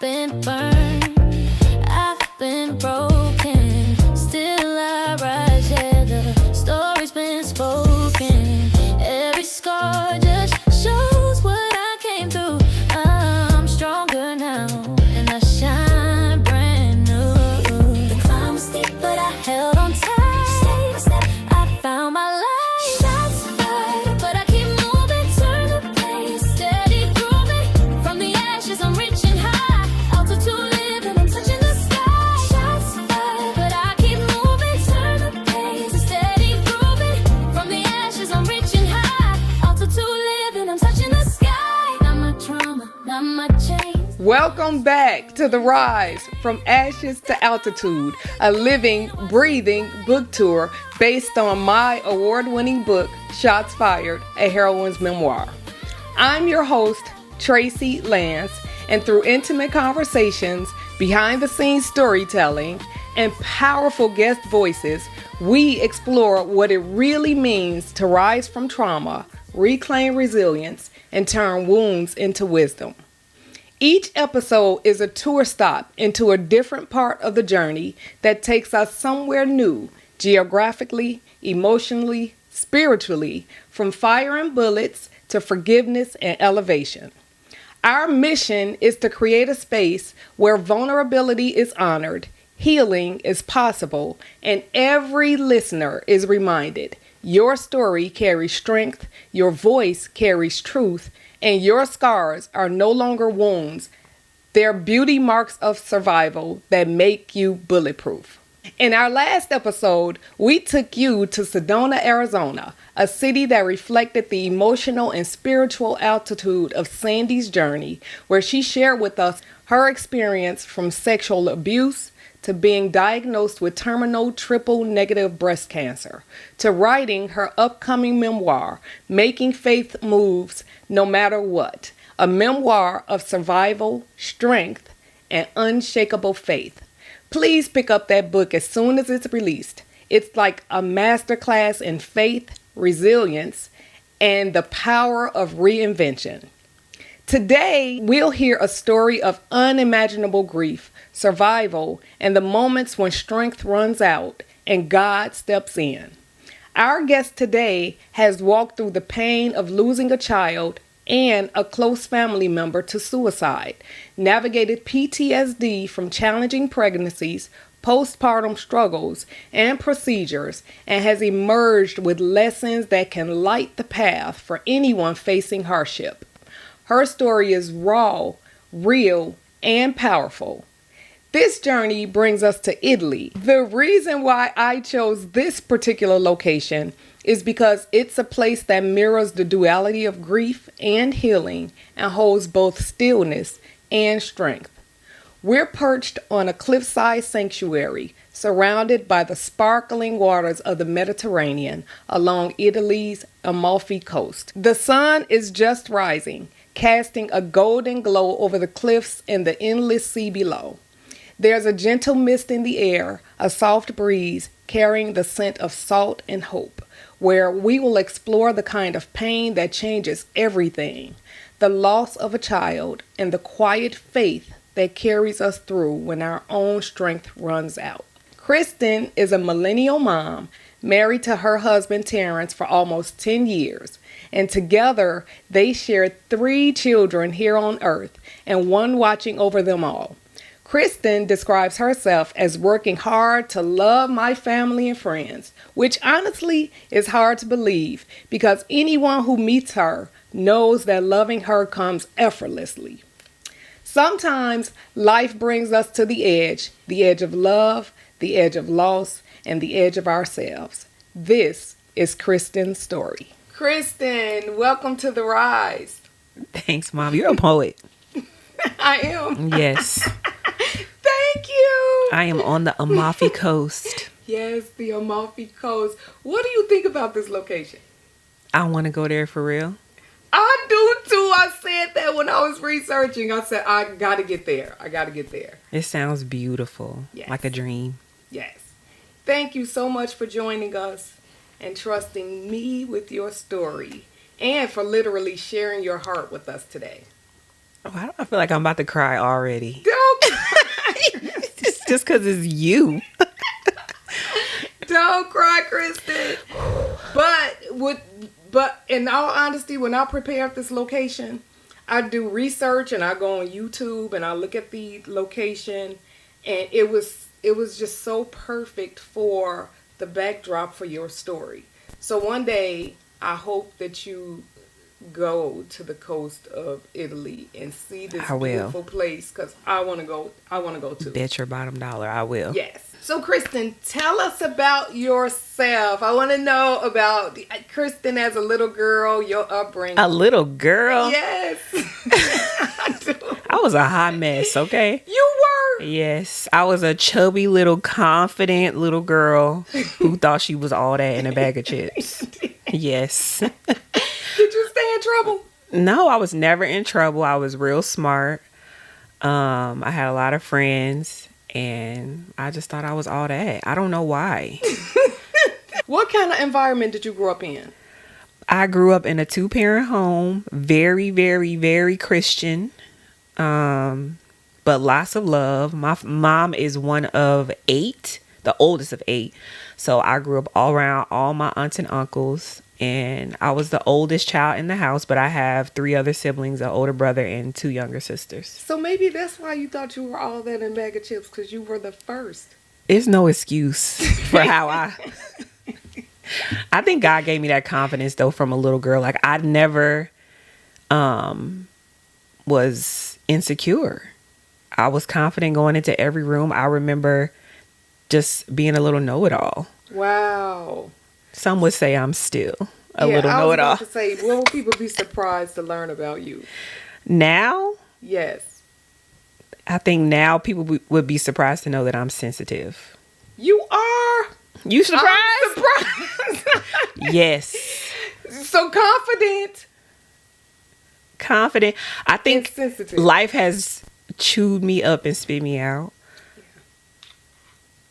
been burned, I've been broken, still I rise, yeah, the story's been spoken. Every scar just shows what I came through. I'm stronger now, and I shine brand new. The climb was steep, but I held on tight. Step by step, I found my light. Shots fired, but I keep moving, turn the pace, steady grooving. From the ashes, I'm reaching high, altitude living, I'm touching the sky. Shots fired, but I keep moving, turn the pace, steady grooving. From the ashes, I'm reaching high, altitude living, I'm touching the sky. Not my trauma, not my chains. Welcome back to The Rise from Ashes to Altitude, a living, breathing book tour based on my award-winning book, Shots Fired, a heroine's memoir. I'm your host, Tracy Lance, and through intimate conversations, behind-the-scenes storytelling, and powerful guest voices, we explore what it really means to rise from trauma, reclaim resilience, and turn wounds into wisdom. Each episode is a tour stop into a different part of the journey that takes us somewhere new, geographically, emotionally, spiritually, from fire and bullets to forgiveness and elevation. Our mission is to create a space where vulnerability is honored, healing is possible, and every listener is reminded your story carries strength, your voice carries truth, and your scars are no longer wounds. They're beauty marks of survival that make you bulletproof. In our last episode, we took you to Sedona, Arizona, a city that reflected the emotional and spiritual altitude of Sandy's journey, where she shared with us her experience from sexual abuse to being diagnosed with terminal triple-negative breast cancer, to writing her upcoming memoir, Making Faith Moves No Matter What, a memoir of survival, strength, and unshakable faith. Please pick up that book as soon as it's released. It's like a masterclass in faith, resilience, and the power of reinvention. Today, we'll hear a story of unimaginable grief, survival, and the moments when strength runs out and God steps in. Our guest today has walked through the pain of losing a child and a close family member to suicide, navigated PTSD from challenging pregnancies, postpartum struggles, and procedures, and has emerged with lessons that can light the path for anyone facing hardship. Her story is raw, real, and powerful. This journey brings us to Italy. The reason why I chose this particular location is because it's a place that mirrors the duality of grief and healing and holds both stillness and strength. We're perched on a cliffside sanctuary surrounded by the sparkling waters of the Mediterranean along Italy's Amalfi Coast. The sun is just rising, casting a golden glow over the cliffs and the endless sea below. There's a gentle mist in the air, a soft breeze carrying the scent of salt and hope, where we will explore the kind of pain that changes everything, the loss of a child, and the quiet faith that carries us through when our own strength runs out. Kristen is a millennial mom, married to her husband Terrence for almost 10 years, and together they share 3 children here on earth and one watching over them all. Kristen describes herself as working hard to love my family and friends, which honestly is hard to believe because anyone who meets her knows that loving her comes effortlessly. Sometimes life brings us to the edge of love, the edge of loss, and the edge of ourselves. This is Kristen's story. Kristen, welcome to The Rise. Thanks, Mom. You're a poet. I am. Yes. Thank you. I am on the Amalfi Coast. Yes, the Amalfi Coast. What do you think about this location? I want to go there for real. I do too. I said that when I was researching. I said, I got to get there. It sounds beautiful. Yes. Like a dream. Yes. Thank you so much for joining us and trusting me with your story and for literally sharing your heart with us today. I feel like I'm about to cry already. Don't It's just because it's you. don't cry, Kristen. But in all honesty, when I prepare this location, I do research and I go on YouTube and I look at the location, and it was just so perfect for the backdrop for your story. So one day I hope that you go to the coast of Italy and see this I will. beautiful place, because I want to go too. Bet your bottom dollar I will. Yes. So Kristen, tell us about yourself. I want to know about Kristen as a little girl, your upbringing. A little girl? Yes. I do. I was a hot mess, okay? You were. Yes. I was a chubby little confident little girl who thought she was all that in a bag of chips. Yes. Did you stay in trouble? No, I was never in trouble. I was real smart. I had a lot of friends. And I just thought I was all that. I don't know why. What kind of environment did you grow up in? I grew up in a 2-parent home. Very, very, very Christian. But lots of love. My mom is one of 8. The oldest of 8. So I grew up all around all my aunts and uncles. And I was the oldest child in the house, but I have 3 other siblings, an older brother and 2 younger sisters. So maybe that's why you thought you were all that in a bag of chips, because you were the first. It's no excuse for how I think God gave me that confidence though from a little girl. Like I never was insecure. I was confident going into every room. I remember just being a little know-it-all. Wow. Some would say I'm still a little know-it-all. I was about to say, will people be surprised to learn about you? Now? Yes. I think now people would be surprised to know that I'm sensitive. You are? You surprised? I'm surprised. Yes. So confident. Confident. I think sensitive. Life has chewed me up and spit me out. Yeah.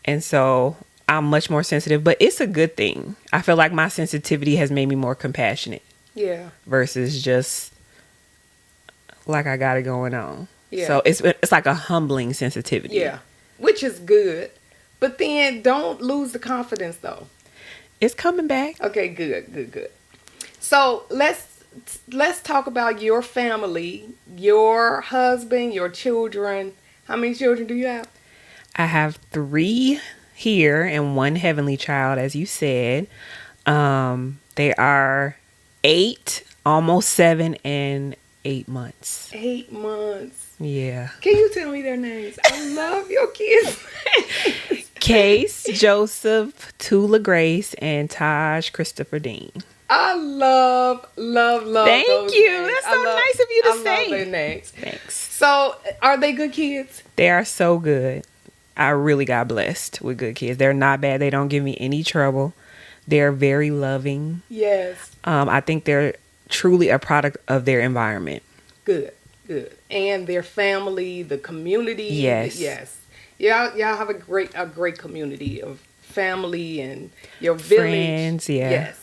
And so I'm much more sensitive, but it's a good thing. I feel like my sensitivity has made me more compassionate. Yeah. Versus just like I got it going on. Yeah. So it's like a humbling sensitivity. Yeah. Which is good. But then don't lose the confidence though. It's coming back. Okay, good. So let's talk about your family, your husband, your children. How many children do you have? I have 3 here and 1 heavenly child, as you said. They are 8, almost 7, and 8 months. 8 months. Yeah. Can you tell me their names? I love your kids. Case, Joseph, Tula Grace, and Taj Christopher Dean. I love Thank those you. names. That's so nice of you to say. I love their names. Thanks. So, are they good kids? They are so good. I really got blessed with good kids. They're not bad. They don't give me any trouble. They're very loving. Yes. I think they're truly a product of their environment. Good. And their family, the community. Yes. Y'all have a great community of family and your village. Friends, yeah.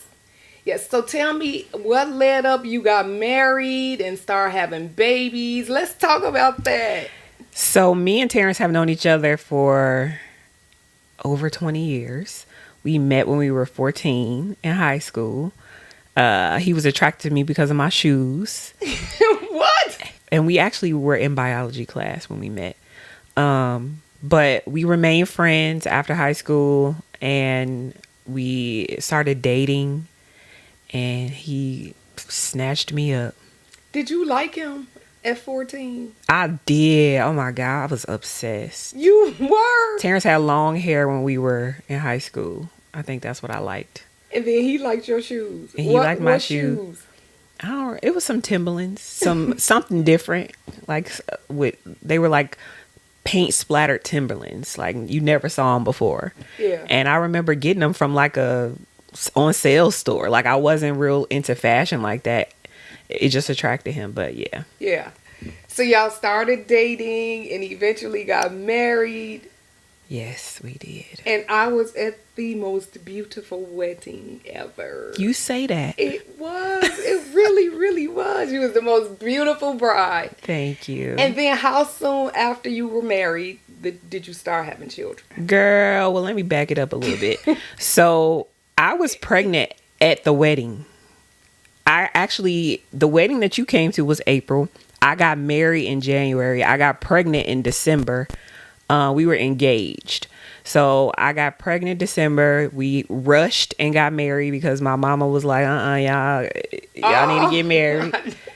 Yes. So tell me, what led up? You got married and started having babies. Let's talk about that. So me and Terrence have known each other for over 20 years. We met when we were 14 in high school. He was attracted to me because of my shoes. What? And we actually were in biology class when we met. But we remained friends after high school, and we started dating, and he snatched me up. Did you like him at 14? I did. Oh my God, I was obsessed. You were? Terrence had long hair when we were in high school. I think that's what I liked. And then he liked your shoes. And he liked my shoes. It was some Timberlands, something different. Like they were like paint splattered Timberlands, like you never saw them before. Yeah. And I remember getting them from like a on sale store. Like I wasn't real into fashion like that. It just attracted him, but yeah. Yeah. So y'all started dating and eventually got married. Yes, we did. And I was at the most beautiful wedding ever. You say that. It was. It really, really was. You was the most beautiful bride. Thank you. And then how soon after you were married did you start having children? Girl, well, let me back it up a little bit. So I was pregnant at the wedding. The wedding that you came to was April. I got married in January. I got pregnant in December. We were engaged. So I got pregnant December. We rushed and got married because my mama was like, y'all need to get married.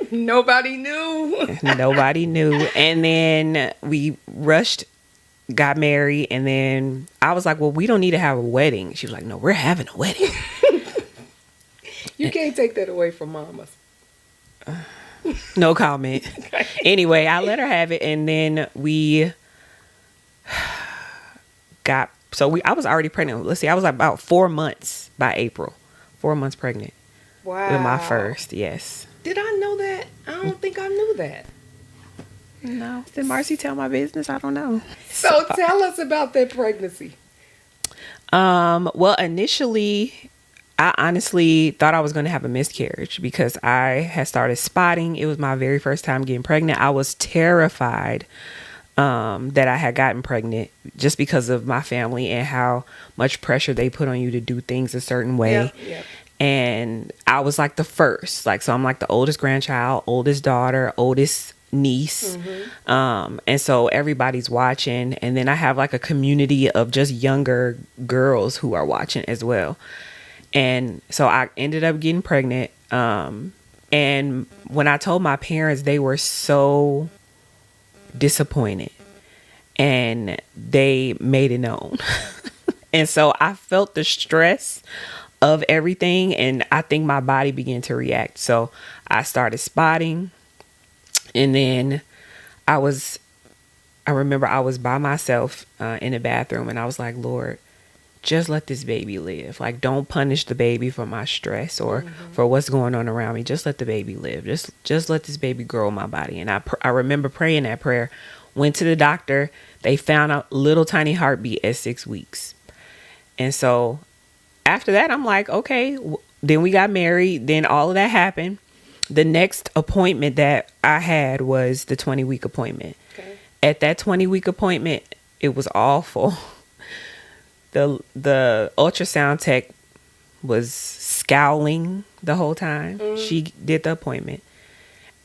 Nobody knew. Nobody knew. And then we rushed, got married. And then I was like, well, we don't need to have a wedding. She was like, no, we're having a wedding. You can't take that away from mamas. No comment. Okay. Anyway, I let her have it. And then we I was already pregnant. Let's see, I was about 4 months by April. 4 months pregnant. Wow. With my first, yes. Did I know that? I don't think I knew that. No. Did Marcy tell my business? I don't know. So tell us about that pregnancy. Well, initially, I honestly thought I was going to have a miscarriage because I had started spotting. It was my very first time getting pregnant. I was terrified that I had gotten pregnant just because of my family and how much pressure they put on you to do things a certain way. Yep. And I was like the first, so I'm like the oldest grandchild, oldest daughter, oldest niece. And so everybody's watching. And then I have like a community of just younger girls who are watching as well. And so I ended up getting pregnant. And when I told my parents, they were so disappointed and they made it known. And so I felt the stress of everything, and I think my body began to react. So I started spotting, and then I remember I was by myself in the bathroom, and I was like, Lord, just let this baby live. Like, don't punish the baby for my stress or for what's going on around me. Just let the baby live. Just let this baby grow in my body. And I remember praying that prayer. Went to the doctor. They found a little tiny heartbeat at 6 weeks. And so after that, I'm like, okay. Then we got married. Then all of that happened. The next appointment that I had was the 20-week appointment. Okay. At that 20-week appointment, it was awful. The ultrasound tech was scowling the whole time. She did the appointment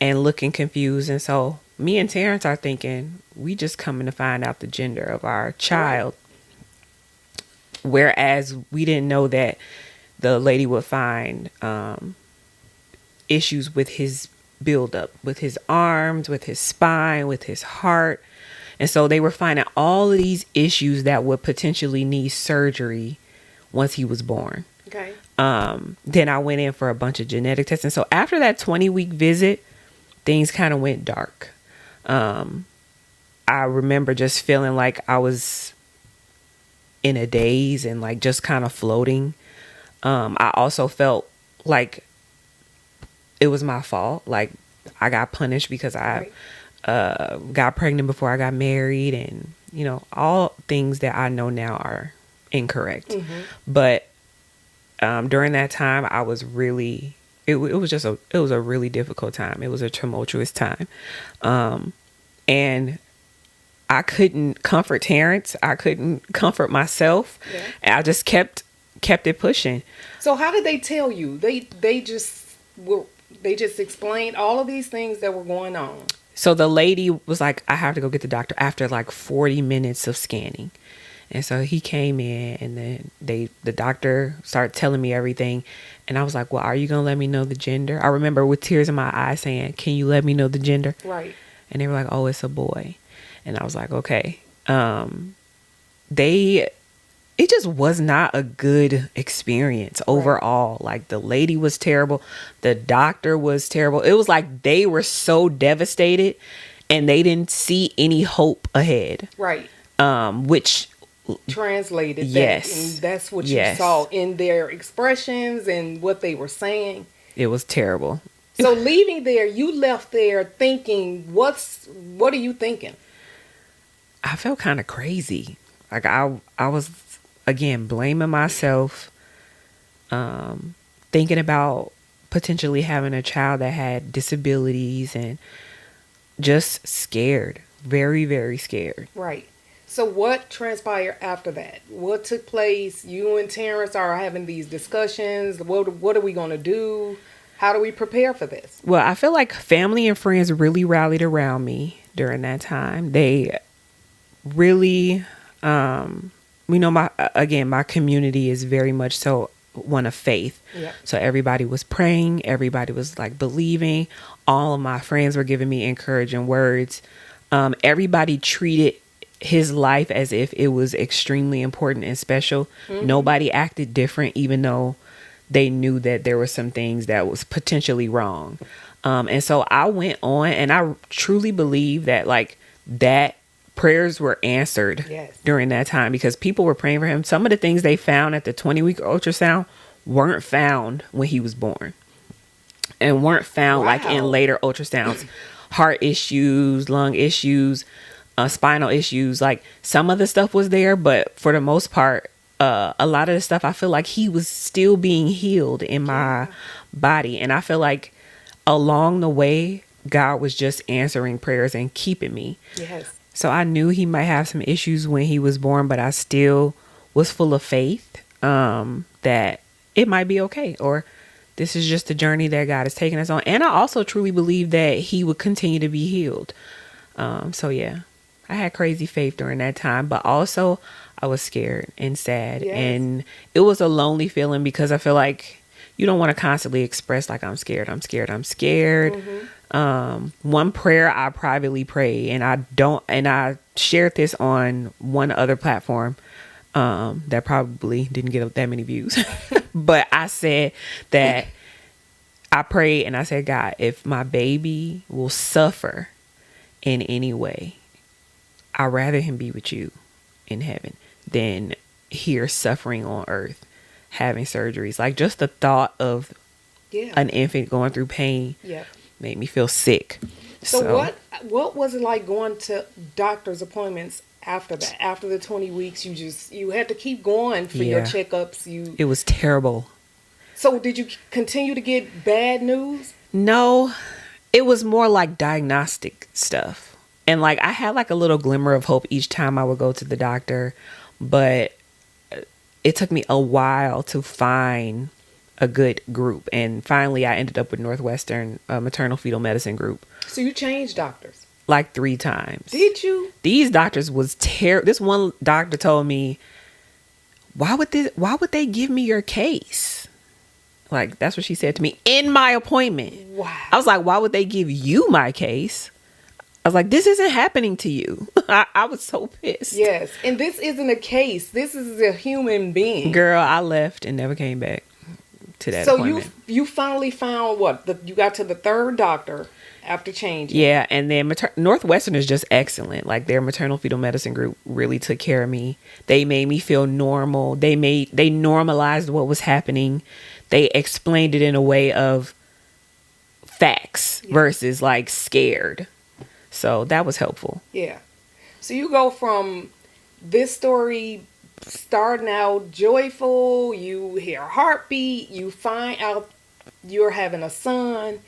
and looking confused. And so me and Terrence are thinking, we just coming to find out the gender of our child. Whereas we didn't know that the lady would find issues with his buildup, with his arms, with his spine, with his heart. And so they were finding all of these issues that would potentially need surgery once he was born. Okay. Then I went in for a bunch of genetic tests. And so after that 20-week visit, things kind of went dark. I remember just feeling like I was in a daze and like just kind of floating. I also felt like it was my fault. Like I got punished because I got pregnant before I got married, and all things that I know now are incorrect. But during that time, I was really it was a really difficult time. It was a tumultuous time, and I couldn't comfort Terrence. I couldn't comfort myself. And I just kept it pushing. So how did they tell you? They just explained all of these things that were going on. So the lady was like, I have to go get the doctor after like 40 minutes of scanning. And so he came in, and then the doctor started telling me everything. And I was like, well, are you going to let me know the gender? I remember with tears in my eyes saying, can you let me know the gender? Right. And they were like, oh, it's a boy. And I was like, okay. It just was not a good experience overall. Right. Like the lady was terrible. The doctor was terrible. It was like they were so devastated and they didn't see any hope ahead. Right. Which translated yes. that. And that's what you saw in their expressions and what they were saying. It was terrible. So leaving there, you left there thinking, what are you thinking? I felt kind of crazy. Like I was again blaming myself, thinking about potentially having a child that had disabilities, and just scared, very, very scared. Right. So what transpired after that? What took place? You and Terrence are having these discussions. What are we going to do? How do we prepare for this? Well, I feel like family and friends really rallied around me during that time. They really, my community is very much so one of faith. Yep. So everybody was praying. Everybody was like believing. All of my friends were giving me encouraging words. Everybody treated his life as if it was extremely important and special. Mm-hmm. Nobody acted different, even though they knew that there were some things that was potentially wrong. And so I went on, and I truly believe that like that prayers were answered. Yes. During that time, because people were praying for him. Some of the things they found at the 20-week ultrasound weren't found when he was born, and weren't found like in later ultrasounds. Heart issues, lung issues, spinal issues. Like some of the stuff was there, but for the most part, a lot of the stuff I feel like he was still being healed in my body. And I feel like along the way, God was just answering prayers and keeping me. Yes. So I knew he might have some issues when he was born, but I still was full of faith that it might be okay, or this is just the journey that God is taking us on. And I also truly believe that he would continue to be healed. So yeah, I had crazy faith during that time, but also I was scared and sad. Yes. And it was a lonely feeling, because I feel like you don't want to constantly express like, I'm scared. Mm-hmm. One prayer I privately prayed, and I shared this on one other platform that probably didn't get that many views. But I said that I prayed and I said, God, if my baby will suffer in any way, I'd rather him be with you in heaven than here suffering on earth, having surgeries. Like just the thought of an infant going through pain made me feel sick. So what was it like going to doctor's appointments after that? After the 20 weeks, you had to keep going for your checkups. It was terrible. So did you continue to get bad news? No, it was more like diagnostic stuff. And like I had like a little glimmer of hope each time I would go to the doctor, but it took me a while to find a good group. And finally I ended up with Northwestern maternal fetal medicine group. So you changed doctors? Like 3 times. Did you? These doctors was terrible. This one doctor told me, why would they give me your case? Like, that's what she said to me in my appointment. Wow. I was like, why would they give you my case? I was like, this isn't happening to you. I was so pissed. Yes. And this isn't a case. This is a human being. Girl, I left and never came back to that appointment. So you finally found you got to the 3rd doctor after changing. Yeah. And then Northwestern is just excellent. Like their maternal fetal medicine group really took care of me. They made me feel normal. They normalized what was happening. They explained it in a way of facts versus like scared. So that was helpful. Yeah. So you go from this story starting out joyful, you hear a heartbeat, you find out you're having a son,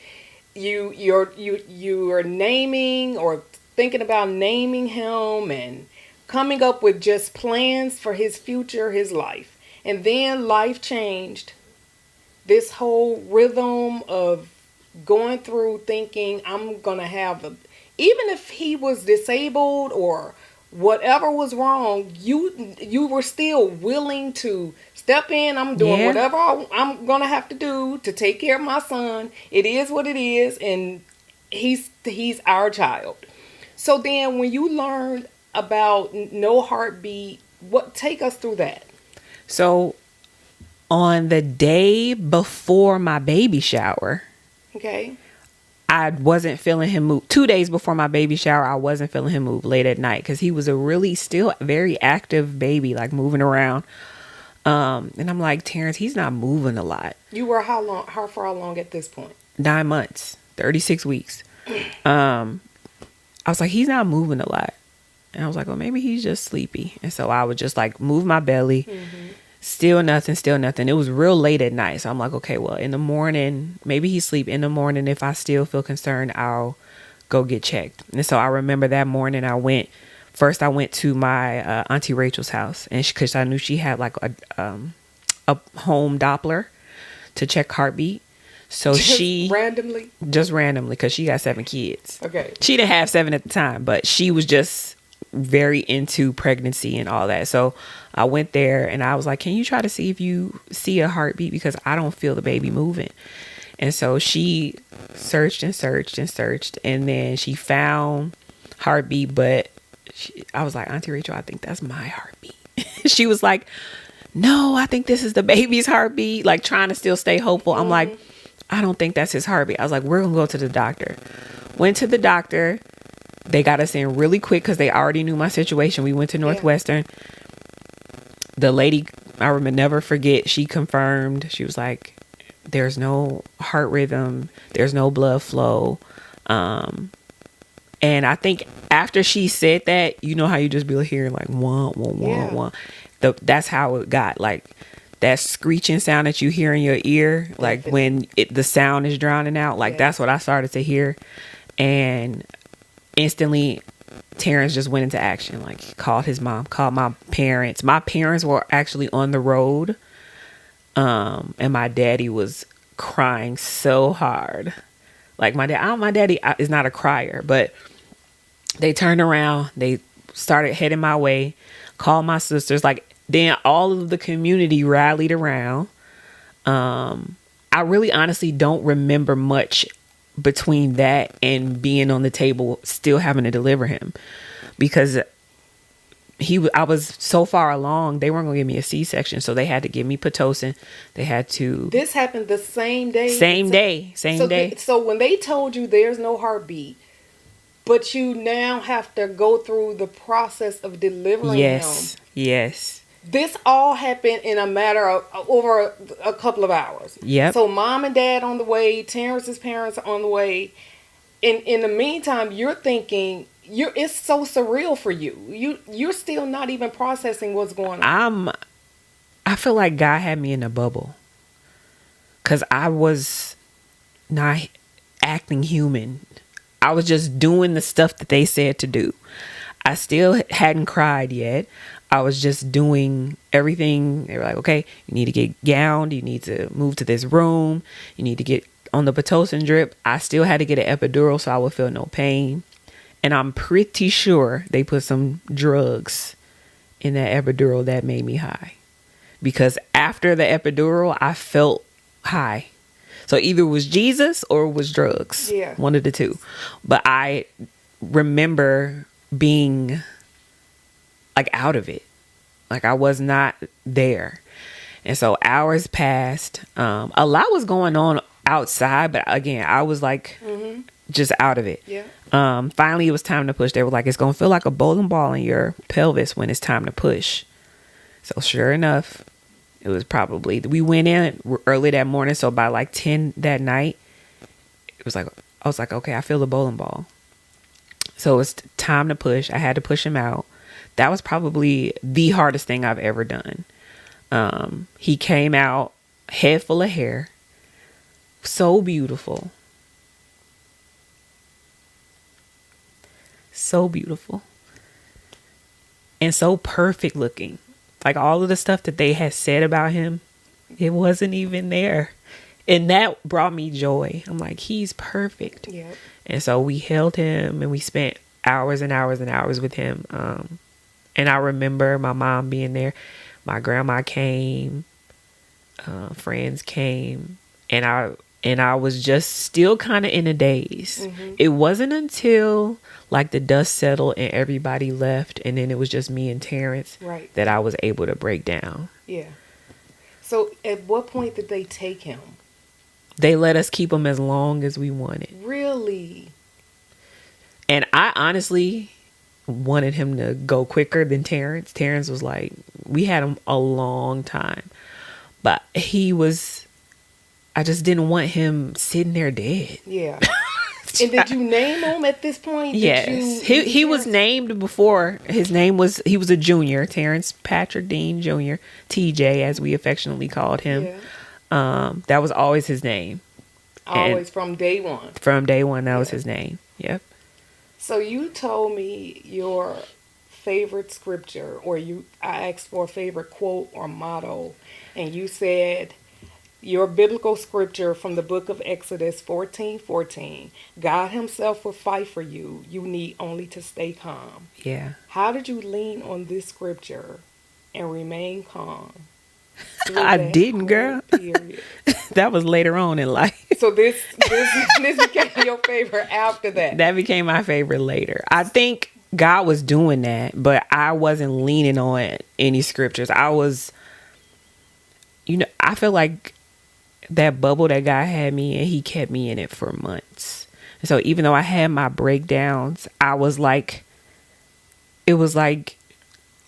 you are naming or thinking about naming him and coming up with just plans for his future, his life. And then life changed. This whole rhythm of going through thinking I'm going to have even if he was disabled or whatever was wrong, you were still willing to step in. I'm doing whatever I'm going to have to do to take care of my son. It is what it is, and he's our child. So then when you learned about no heartbeat, take us through that. So on the day before my baby shower, okay, I wasn't feeling him move. 2 days before my baby shower, I wasn't feeling him move late at night because he was a really still very active baby, like moving around. And I'm like, Terrence, he's not moving a lot. You were how far along at this point? 9 months, 36 weeks. I was like, he's not moving a lot. And I was like, oh, maybe he's just sleepy. And so I would just like move my belly. Still nothing, still nothing. It was real late at night. So I'm like, okay, well, in the morning, maybe he's asleep. In the morning, if I still feel concerned, I'll go get checked. And so I remember that morning I went to my Auntie Rachel's house. And because I knew she had like a home Doppler to check heartbeat. So just randomly, because she got 7 kids. Okay. She didn't have 7 at the time, but she was just very into pregnancy and all that. So I went there and I was like, can you try to see if you see a heartbeat? Because I don't feel the baby moving. And so she searched and searched and searched. And then she found heartbeat. But I was like, Auntie Rachel, I think that's my heartbeat. She was like, no, I think this is the baby's heartbeat. Like trying to still stay hopeful. I'm like, I don't think that's his heartbeat. I was like, we're going to go to the doctor. Went to the doctor. They got us in really quick because they already knew my situation. We went to Northwestern. The lady, I remember, never forget, she confirmed. She was like, there's no heart rhythm. There's no blood flow. And I think after she said that, you know how you just be hearing like, wah, wah, wah, wah. That's how it got. Like that screeching sound that you hear in your ear, like when the sound is drowning out, like that's what I started to hear. And instantly Terrence just went into action. Like he called his mom, called my parents. My parents were actually on the road. And my daddy was crying so hard. Like my daddy is not a crier, but they turned around, they started heading my way, called my sisters. Like then all of the community rallied around. I really honestly don't remember much between that and being on the table still having to deliver him, because I was so far along, they weren't gonna give me a C-section, so they had to give me Pitocin. They had to. This happened the same day. Same day. So when they told you there's no heartbeat, but you now have to go through the process of delivering him. Yes. This all happened in a matter of over a couple of hours. Yep. So mom and dad on the way, Terrence's parents are on the way. In the meantime, you're thinking it's so surreal for you. You're still not even processing what's going on. I feel like God had me in a bubble, because I was not acting human. I was just doing the stuff that they said to do. I still hadn't cried yet. I was just doing everything. They were like, okay, you need to get gowned. You need to move to this room. You need to get on the Pitocin drip. I still had to get an epidural so I would feel no pain. And I'm pretty sure they put some drugs in that epidural that made me high. Because after the epidural, I felt high. So either it was Jesus or it was drugs. Yeah. One of the two. But I remember being like out of it. Like I was not there. And so hours passed. A lot was going on outside, but again, I was like just out of it. Yeah. Finally it was time to push. They were like, it's gonna feel like a bowling ball in your pelvis when it's time to push. So sure enough, it was probably, we went in early that morning, so by like 10 that night, it was like, I was like, okay, I feel the bowling ball. So it's time to push. I had to push him out. That was probably the hardest thing I've ever done. He came out head full of hair. So beautiful. So beautiful. And so perfect looking. Like all of the stuff that they had said about him, it wasn't even there. And that brought me joy. I'm like, he's perfect. Yeah. And so we held him and we spent hours and hours and hours with him. And I remember my mom being there. My grandma came. Friends came. And I was just still kind of in a daze. It wasn't until like the dust settled and everybody left, and then it was just me and Terrence, that I was able to break down. Yeah. So at what point did they take him? They let us keep him as long as we wanted. Really? And I honestly wanted him to go quicker than Terrence. Terrence was like, we had him a long time. But I just didn't want him sitting there dead. Yeah. And did you name him at this point? Yes. He was named before. He was a junior, Terrence Patrick Dean Jr., TJ, as we affectionately called him. Yeah. That was always his name. Always from day one. From day one, that was his name. Yep. So you told me your favorite scripture, or I asked for a favorite quote or motto, and you said your biblical scripture from the book of Exodus 14:14. God himself will fight for you. You need only to stay calm. Yeah. How did you lean on this scripture and remain calm? I didn't, girl. Period. That was later on in life. So this became your favorite after that. That became my favorite later. I think God was doing that, but I wasn't leaning on any scriptures. I was, I feel like that bubble that God had me in, he kept me in it for months. And so even though I had my breakdowns, I was like, it was like,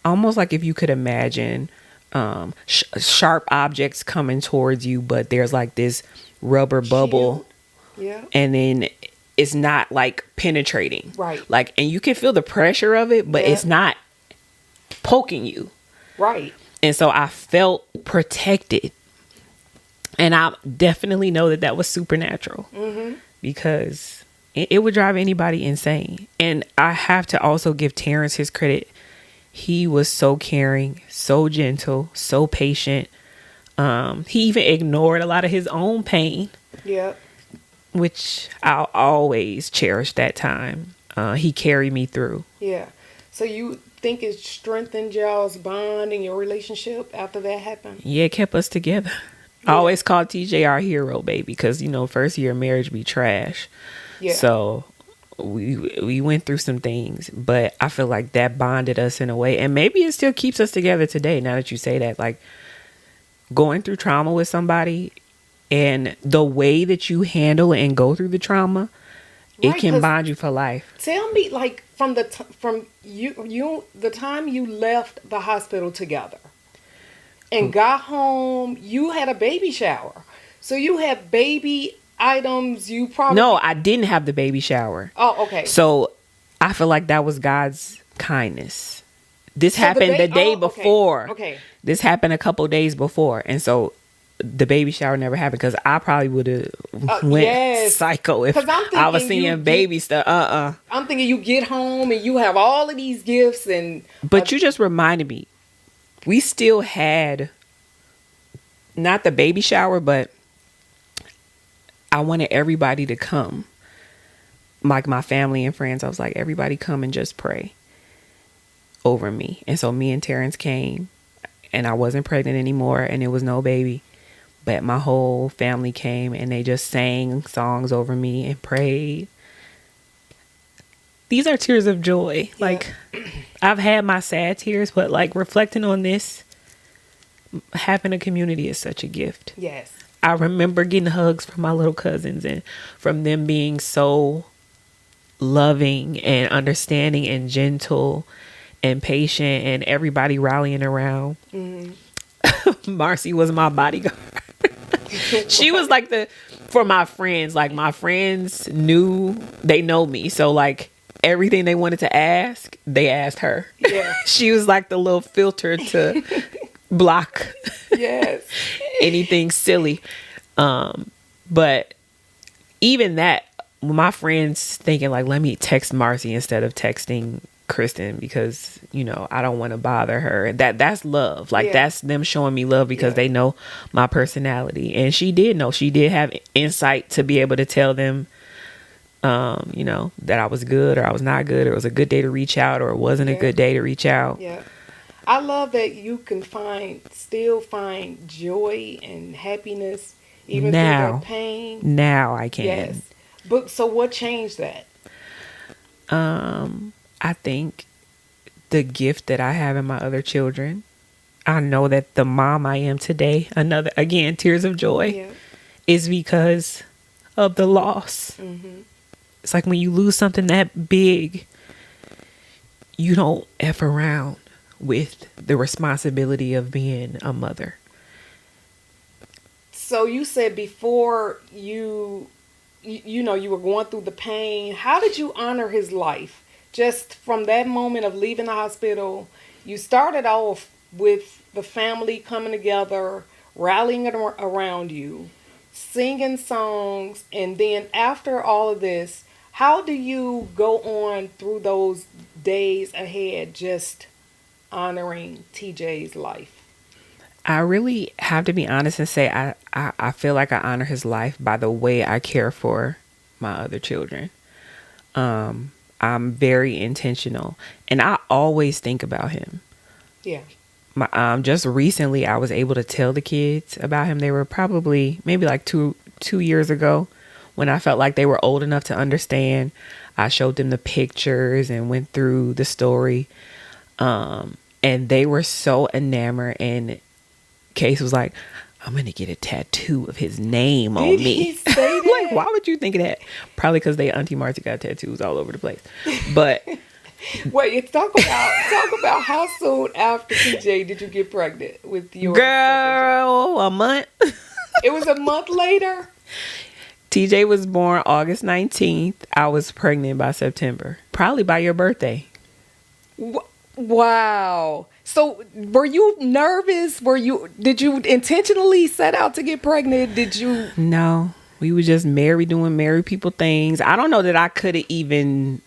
almost like if you could imagine sharp objects coming towards you, but there's like this rubber bubble. Yeah. And then it's not like penetrating. Right. Like, and you can feel the pressure of it, but it's not poking you. Right. And so I felt protected. And I definitely know that was supernatural. Mm-hmm. Because it would drive anybody insane. And I have to also give Terrence his credit. He was so caring, so gentle, so patient. He even ignored a lot of his own pain. Yeah. Which I'll always cherish that time. He carried me through. Yeah. So you think it strengthened y'all's bond in your relationship after that happened? Yeah, it kept us together. I always called TJ our hero, baby, because, first year of marriage be trash. Yeah. So we went through some things, but I feel like that bonded us in a way. And maybe it still keeps us together today, now that you say that. Like, going through trauma with somebody and the way that you handle and go through the trauma, it can bond you for life. Tell me, like, from the time you left the hospital together and got home, you had a baby shower. So you had baby items. You probably... No, I didn't have the baby shower. Oh, okay. So I feel like that was God's kindness. This happened the day before. Okay. This happened a couple days before. And so the baby shower never happened, because I probably would have went psycho if I was seeing baby stuff. I'm thinking you get home and you have all of these gifts But you just reminded me, we still had not the baby shower, but I wanted everybody to come. Like my family and friends, I was like, everybody come and just pray over me. And so me and Terrence came, and I wasn't pregnant anymore, and there was no baby. But my whole family came, and they just sang songs over me and prayed. These are tears of joy. Yeah. Like, I've had my sad tears, but like reflecting on this, having a community is such a gift. Yes. I remember getting hugs from my little cousins, and from them being so loving and understanding and gentle and patient, and everybody rallying around. Mm-hmm. Marcy was my bodyguard. She was like for my friends, like my friends they know me. So like everything they wanted to ask, they asked her. Yeah. She was like the little filter to block anything silly. But even that, my friends thinking like, let me text Marcy instead of texting Kristen, because I don't want to bother her. That's love. Like that's them showing me love, because they know my personality. And she did have insight to be able to tell them that I was good or I was not good, or it was a good day to reach out or it wasn't a good day to reach out. Yeah. I love that you can still find joy and happiness even through that pain. Now I can. Yes. But so what changed that? I think the gift that I have in my other children. I know that the mom I am today, again, tears of joy, is because of the loss. Mm-hmm. It's like when you lose something that big, you don't F around with the responsibility of being a mother. So you said before you you were going through the pain. How did you honor his life? Just from that moment of leaving the hospital, you started off with the family coming together, rallying around you, singing songs, and then after all of this, how do you go on through those days ahead just honoring TJ's life? I really have to be honest and say I feel like I honor his life by the way I care for my other children. I'm very intentional, and I always think about him. Yeah. Just recently I was able to tell the kids about him. They were probably maybe like two years ago when I felt like they were old enough to understand. I showed them the pictures and went through the story. And they were so enamored, and Case was like, I'm going to get a tattoo of his name on Did me. he say that? Like, why would you think of that? Probably because they Auntie Marty got tattoos all over the place. But Wait, talk about how soon after TJ did you get pregnant with your girl, a month. It was a month later. TJ was born August 19th. I was pregnant by September. Probably by your birthday. Wow. So were you nervous? Did you intentionally set out to get pregnant? Did you? No, we were just married, doing married people things. I don't know that I could have even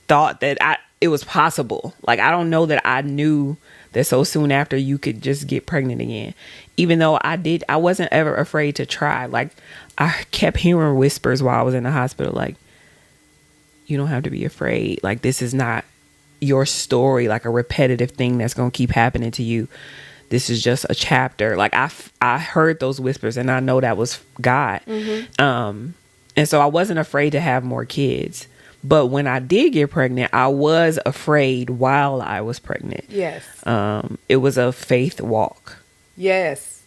thought that it was possible. Like, I don't know that I knew that so soon after you could just get pregnant again. Even though I wasn't ever afraid to try. Like, I kept hearing whispers while I was in the hospital, like, you don't have to be afraid. Like, this is not your story, like a repetitive thing that's going to keep happening to you. This is just a chapter. Like, I heard those whispers, and I know that was God. Mm-hmm. And so I wasn't afraid to have more kids. But when I did get pregnant, I was afraid while I was pregnant. Yes. It was a faith walk. Yes.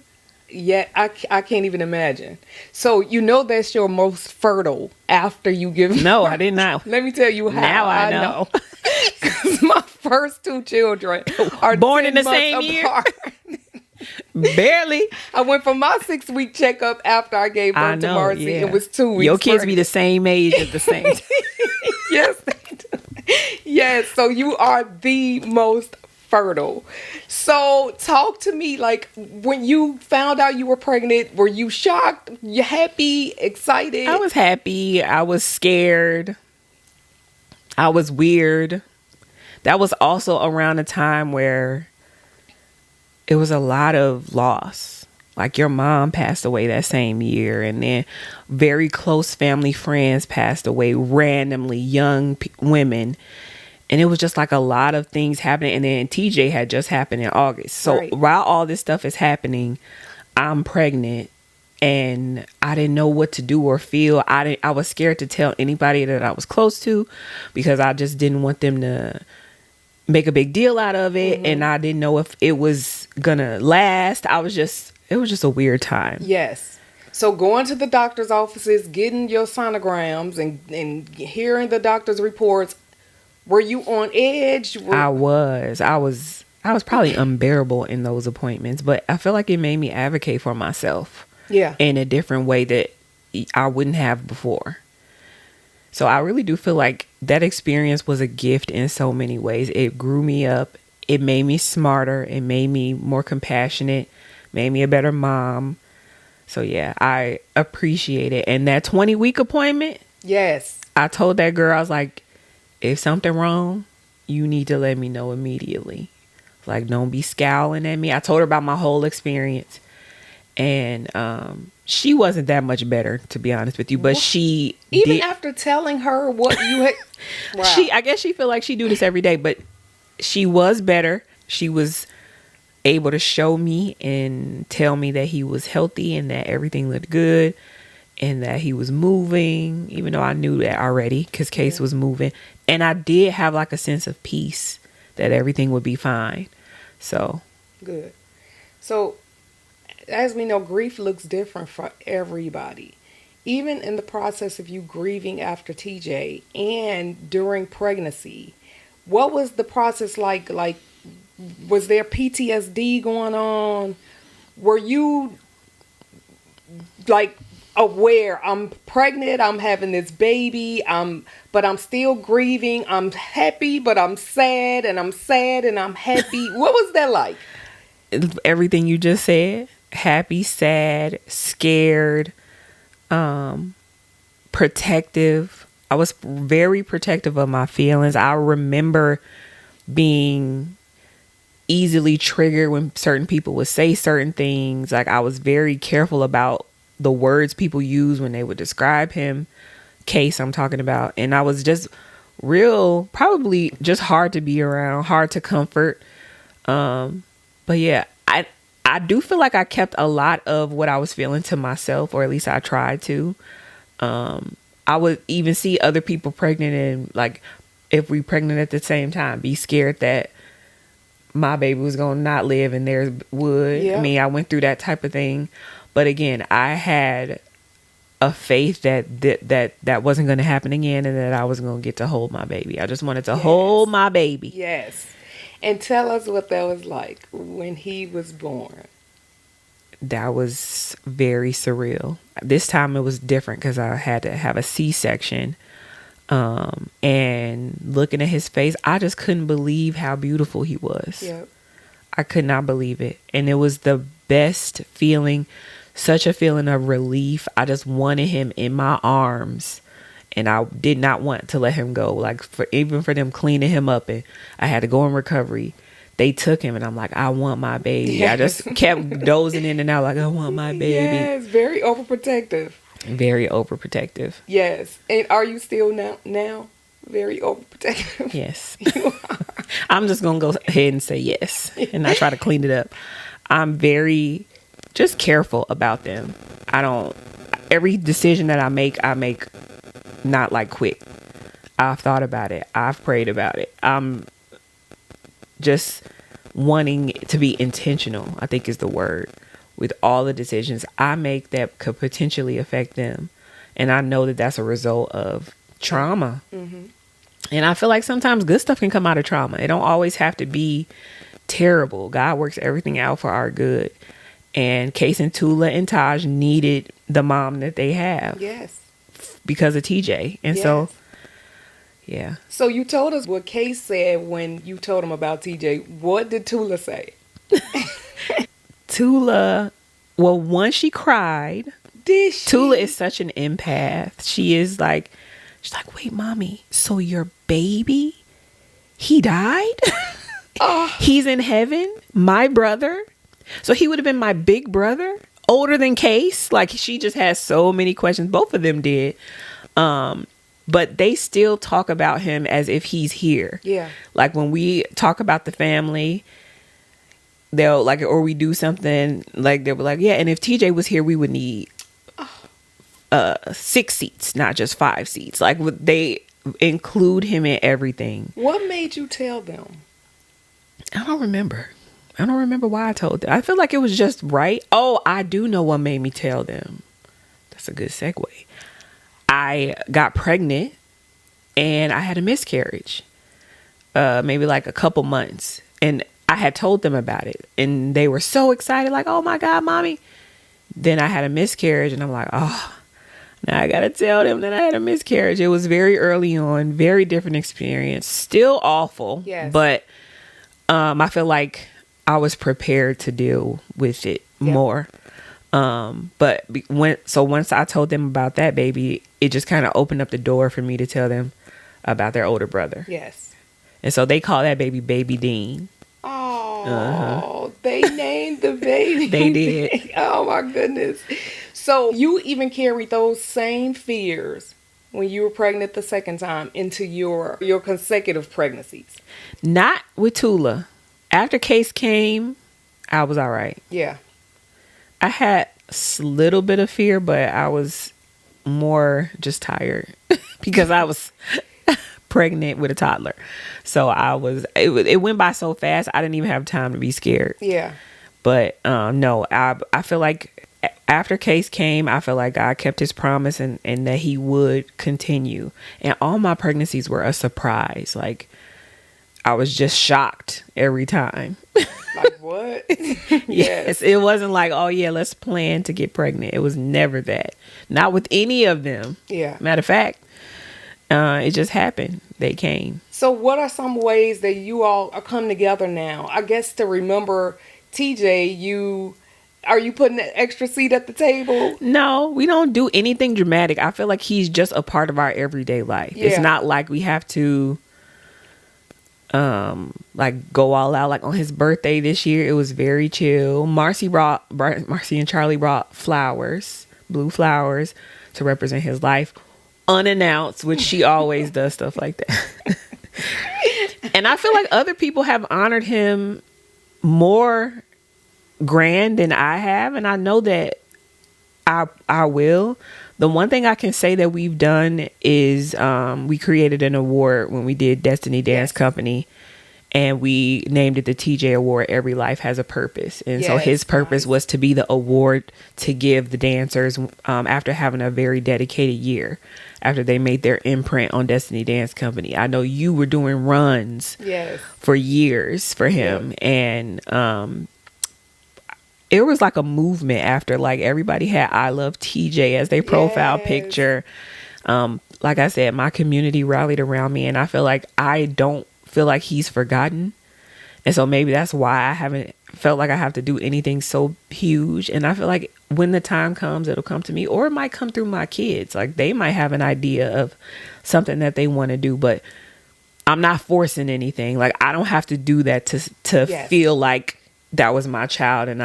Yeah, I can't even imagine. So that's your most fertile after you give. No, I did not. Let me tell you how. Now I know. 'Cause my first two children are born 10 in the months same apart. year. Barely. I went for my 6-week checkup after I gave birth to Marcy. Yeah. It was 2 weeks. Your kids pregnant. be the same age at the same time. Yes, they do. Yes, so you are the most fertile. So talk to me, like, when you found out you were pregnant, were you shocked? You happy? Excited? I was happy. I was scared. I was weird. That was also around a time where it was a lot of loss. Like, your mom passed away that same year, and then very close family friends passed away randomly, young women. And it was just like a lot of things happening. And then TJ had just happened in August. So Right. While all this stuff is happening, I'm pregnant, and I didn't know what to do or feel. I was scared to tell anybody that I was close to, because I just didn't want them to make a big deal out of it. Mm-hmm. And I didn't know if it was gonna last. It was just a weird time. Yes. So going to the doctor's offices, getting your sonograms, and hearing the doctor's reports, were you on edge? I was probably unbearable in those appointments, but I feel like it made me advocate for myself. Yeah. In a different way that I wouldn't have before. So I really do feel like that experience was a gift in so many ways. It grew me up. It made me smarter. It made me more compassionate. Made me a better mom. So yeah, I appreciate it. And that 20-week appointment. Yes. I told that girl, I was like, if something wrong, you need to let me know immediately. Like, don't be scowling at me. I told her about my whole experience. And she wasn't that much better, to be honest with you. But she even after telling her what you had, wow. I guess she feel like she do this every day. But she was better. She was able to show me and tell me that he was healthy and that everything looked good and that he was moving. Even though I knew that already, because Case was moving, and I did have like a sense of peace that everything would be fine. So good. So, as we know, grief looks different for everybody. Even in the process of you grieving after TJ and during pregnancy, what was the process like? Like, was there PTSD going on? Were you like aware I'm pregnant, I'm having this baby, but I'm still grieving. I'm happy, but I'm sad, and I'm sad and I'm happy. What was that like? Everything you just said. Happy, sad, scared, protective. I was very protective of my feelings. I remember being easily triggered when certain people would say certain things. Like, I was very careful about the words people use when they would describe him. Case I'm talking about. And I was just probably just hard to be around, hard to comfort. But yeah, I do feel like I kept a lot of what I was feeling to myself, or at least I tried to. I would even see other people pregnant, and like, if we pregnant at the same time, be scared that my baby was going to not live and theirs would. Yeah. I mean, I went through that type of thing. But again, I had a faith that wasn't going to happen again, and that I was going to get to hold my baby. I just wanted to hold my baby. Yes. And tell us what that was like when he was born. That was very surreal. This time it was different because I had to have a C-section. And looking at his face, I just couldn't believe how beautiful he was. Yep. I could not believe it. And it was the best feeling, such a feeling of relief. I just wanted him in my arms, and I did not want to let him go. Like, even for them cleaning him up, and I had to go in recovery. They took him, and I'm like, I want my baby. Yes. I just kept dozing in and out like, I want my baby. Yes, very overprotective. Very overprotective. Yes. And are you still now very overprotective? Yes. I'm just going to go ahead and say yes, and I try to clean it up. I'm very just careful about them. Every decision that I make not like quick. I've thought about it. I've prayed about it. I'm just wanting to be intentional, I think is the word, with all the decisions I make that could potentially affect them. And I know that that's a result of trauma. Mm-hmm. And I feel like sometimes good stuff can come out of trauma. It don't always have to be terrible. God works everything out for our good. And Case and Tula and Taj needed the mom that they have. Yes. Because of TJ. And so, yeah. So you told us what Case said when you told him about TJ. What did Tula say? Tula, well, once she cried. Did she? Tula is such an empath. She's like, wait, mommy, so your baby, he died? He's in heaven? My brother? So he would have been my big brother? Older than Case? Like, she just has so many questions. Both of them did. But they still talk about him as if he's here. Yeah. Like, when we talk about the family, they'll like, or we do something, like, they were like, yeah, and if TJ was here, we would need 6 seats, not just 5 seats. Like, they include him in everything. What made you tell them? I don't remember why I told them. I feel like it was just right. Oh, I do know what made me tell them. That's a good segue. I got pregnant and I had a miscarriage. Maybe like a couple months. And I had told them about it. And they were so excited, like, oh my God, mommy. Then I had a miscarriage and I'm like, oh, now I gotta tell them that I had a miscarriage. It was very early on, very different experience. Still awful. Yes. But I feel like I was prepared to deal with it more. But once I told them about that baby, it just kind of opened up the door for me to tell them about their older brother. Yes. And so they call that baby Baby Dean. Oh, They named the baby. They did. Oh my goodness. So you even carried those same fears when you were pregnant the second time into your consecutive pregnancies? Not with Tula. After Case came, I was all right. Yeah. I had a little bit of fear, but I was more just tired because I was pregnant with a toddler. So it went by so fast, I didn't even have time to be scared. Yeah. But no, I feel like after Case came, I feel like God kept his promise and that he would continue. And all my pregnancies were a surprise. Like, I was just shocked every time. Like, what? Yes, it wasn't like, oh yeah, let's plan to get pregnant. It was never that. Not with any of them. Yeah. Matter of fact, it just happened. They came. So what are some ways that you all are come together now? I guess to remember TJ, are you putting an extra seat at the table? No, we don't do anything dramatic. I feel like he's just a part of our everyday life. Yeah. It's not like we have to like go all out. Like on his birthday this year, it was very chill. Marcy and Charlie brought flowers, blue flowers, to represent his life, unannounced, which she always does stuff like that. And I feel like other people have honored him more grand than I have, and I know that I will. The one thing I can say that we've done is we created an award when we did Destiny Dance Company, and we named it the TJ Award. Every life has a purpose, and so his purpose was to be the award to give the dancers after having a very dedicated year, after they made their imprint on Destiny Dance Company. I know you were doing runs for years for him, and it was like a movement after, like, everybody had I Love TJ as their profile picture. Like I said, my community rallied around me, and I feel like I don't feel like he's forgotten. And so maybe that's why I haven't felt like I have to do anything so huge. And I feel like when the time comes, it'll come to me, or it might come through my kids. Like, they might have an idea of something that they want to do, but I'm not forcing anything. Like, I don't have to do that to feel like that was my child, and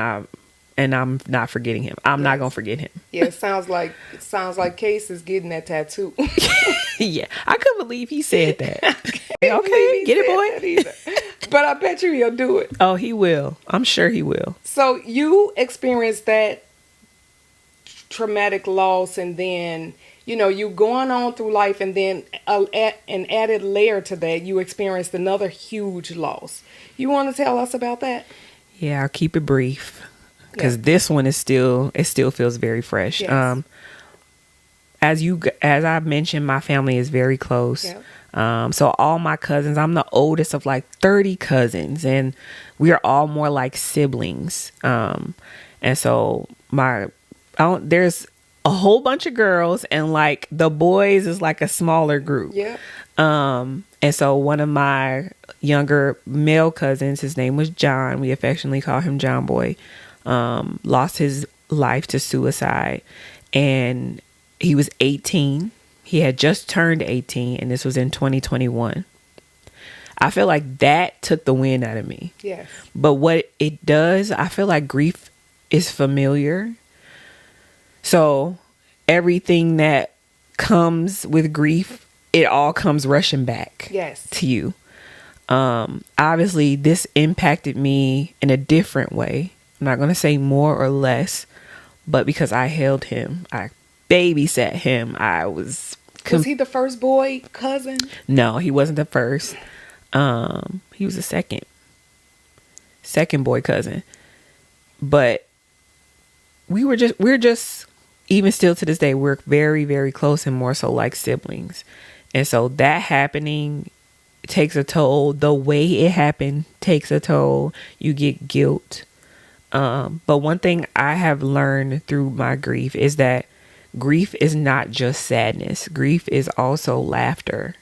I'm not forgetting him. I'm not gonna forget him. Yeah, it sounds like Case is getting that tattoo. Yeah, I couldn't believe he said that. Okay, get it, boy. But I bet you he'll do it. Oh, he will. I'm sure he will. So you experienced that traumatic loss, and then you going on through life, and then an added layer to that, you experienced another huge loss. You want to tell us about that? Yeah, I'll keep it brief, because this one is still feels very fresh. Yes. As I mentioned, my family is very close. So all my cousins, I'm the oldest of like 30 cousins, and we are all more like siblings. And so there's a whole bunch of girls, and like the boys is like a smaller group. And so one of my younger male cousins, his name was John. We affectionately call him John Boy. Lost his life to suicide, and he was 18. He had just turned 18, and this was in 2021. I feel like that took the wind out of me. Yes. But what it does, I feel like grief is familiar. So everything that comes with grief, it all comes rushing back to you. Obviously, this impacted me in a different way. I'm not going to say more or less, but because I held him, I babysat him. Was he the first boy cousin? No, he wasn't the first. He was the second boy cousin. But we're just even still to this day, we're very, very close, and more so like siblings. And so that happening takes a toll. The way it happened takes a toll. You get guilt. But one thing I have learned through my grief is that grief is not just sadness. Grief is also laughter.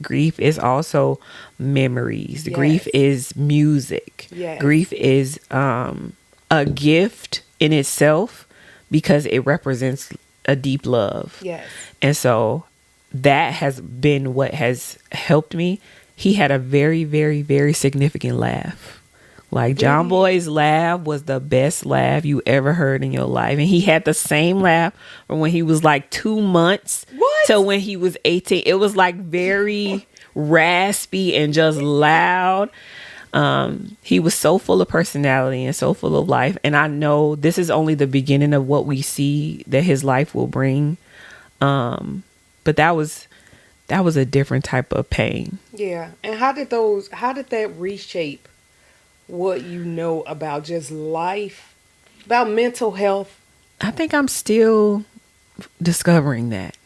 Grief is also memories. Grief is music. Grief is a gift in itself, because it represents a deep love. And so that has been what has helped me. He had a very, very, very significant laugh. Like, John Boy's laugh was the best laugh you ever heard in your life. And he had the same laugh from when he was like 2 months to when he was 18. It was like very raspy and just loud. He was so full of personality and so full of life. And I know this is only the beginning of what we see that his life will bring. But that was a different type of pain. Yeah. And how did that reshape what you know about just life, about mental health? I think I'm still discovering that.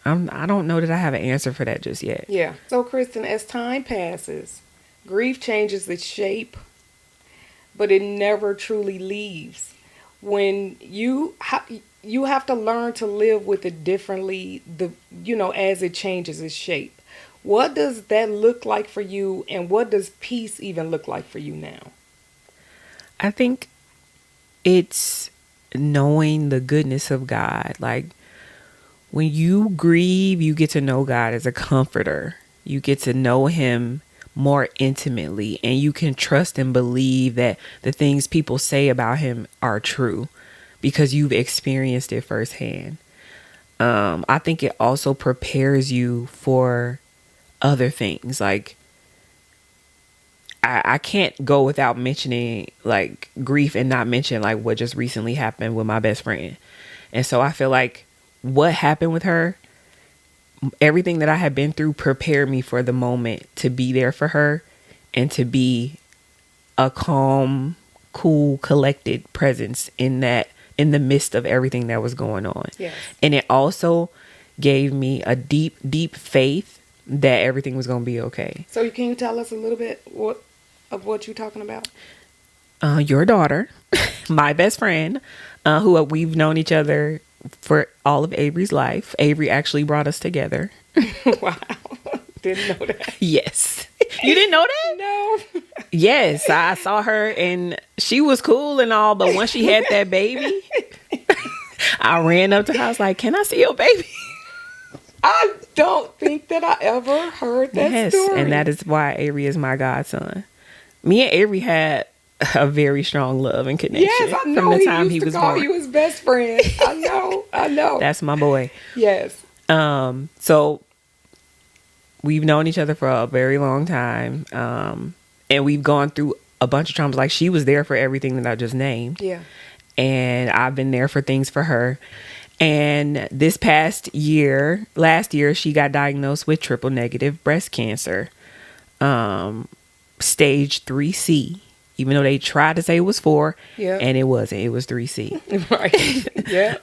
I don't know that I have an answer for that just yet. Yeah. So, Kristen, as time passes, grief changes its shape. but it never truly leaves. When you have to learn to live with it differently, as it changes its shape. What does that look like for you, and what does peace even look like for you now? I think it's knowing the goodness of God. Like, when you grieve, you get to know God as a comforter. You get to know him more intimately, and you can trust and believe that the things people say about him are true because you've experienced it firsthand. I think it also prepares you for other things. Like, I can't go without mentioning like grief and not mention like what just recently happened with my best friend. And so I feel like what happened with her, everything that I had been through prepared me for the moment to be there for her and to be a calm, cool, collected presence in the midst of everything that was going on. Yes. And it also gave me a deep, deep faith that everything was going to be okay. So can you tell us a little bit of what you're talking about? Your daughter, my best friend, who we've known each other for all of Avery's life. Avery actually brought us together. Wow. Didn't know that. Yes. You didn't know that? No. Yes. I saw her and she was cool and all, but once she had that baby, I ran up to her. I was like, can I see your baby? I don't think that I ever heard that story. And that is why Avery is my godson. Me and Avery had a very strong love and connection. Yes, I know. From the time he was call born. you his best friend. I know. That's my boy. Yes. So we've known each other for a very long time. And we've gone through a bunch of traumas. Like, she was there for everything that I just named. Yeah. And I've been there for things for her. And this last year, she got diagnosed with triple negative breast cancer. Stage 3C. Even though they tried to say it was 4, yeah, and it wasn't. It was 3C. Right. Yeah.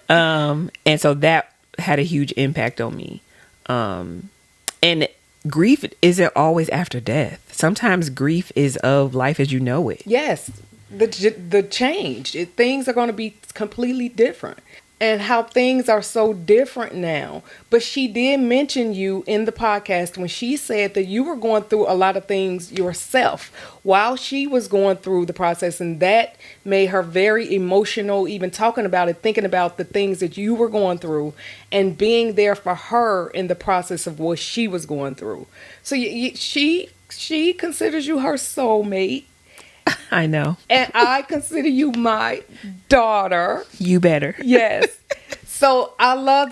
And so that had a huge impact on me. And grief isn't always after death. Sometimes grief is of life as you know it. Yes. The change. Things are going to be completely different. And how things are so different now. But she did mention you in the podcast when she said that you were going through a lot of things yourself while she was going through the process. And that made her very emotional, even talking about it, thinking about the things that you were going through and being there for her in the process of what she was going through. So she considers you her soulmate. I know. And I consider you my daughter. You better. Yes. So I love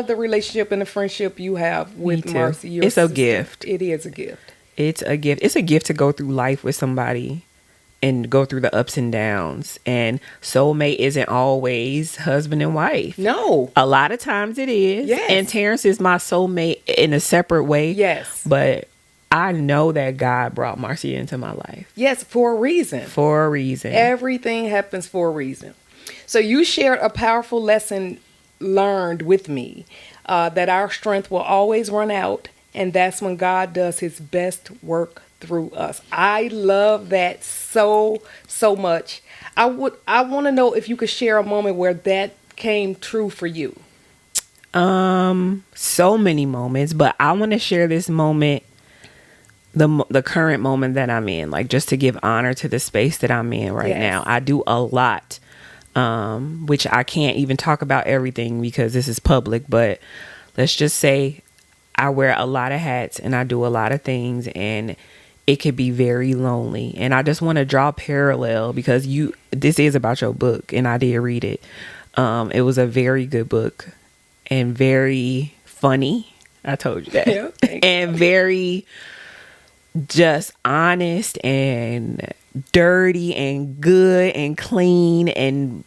the relationship and the friendship you have with Marcy. It's a gift. It is a gift. It's a gift. It's a gift to go through life with somebody and go through the ups and downs. And soulmate isn't always husband and wife. No. A lot of times it is. Yes. And Terrence is my soulmate in a separate way. Yes. But I know that God brought Marcia into my life. Yes, for a reason. For a reason. Everything happens for a reason. So you shared a powerful lesson learned with me, that our strength will always run out, and that's when God does his best work through us. I love that so much. I want to know if you could share a moment where that came true for you. So many moments, but I want to share this moment, the current moment that I'm in, like, just to give honor to the space that I'm in right now. I do a lot, which I can't even talk about everything because this is public, but let's just say I wear a lot of hats and I do a lot of things, and it could be very lonely. And I just want to draw a parallel because this is about your book, and I did read it. It was a very good book and very funny. I told you that. Yeah, and very just honest and dirty and good and clean, and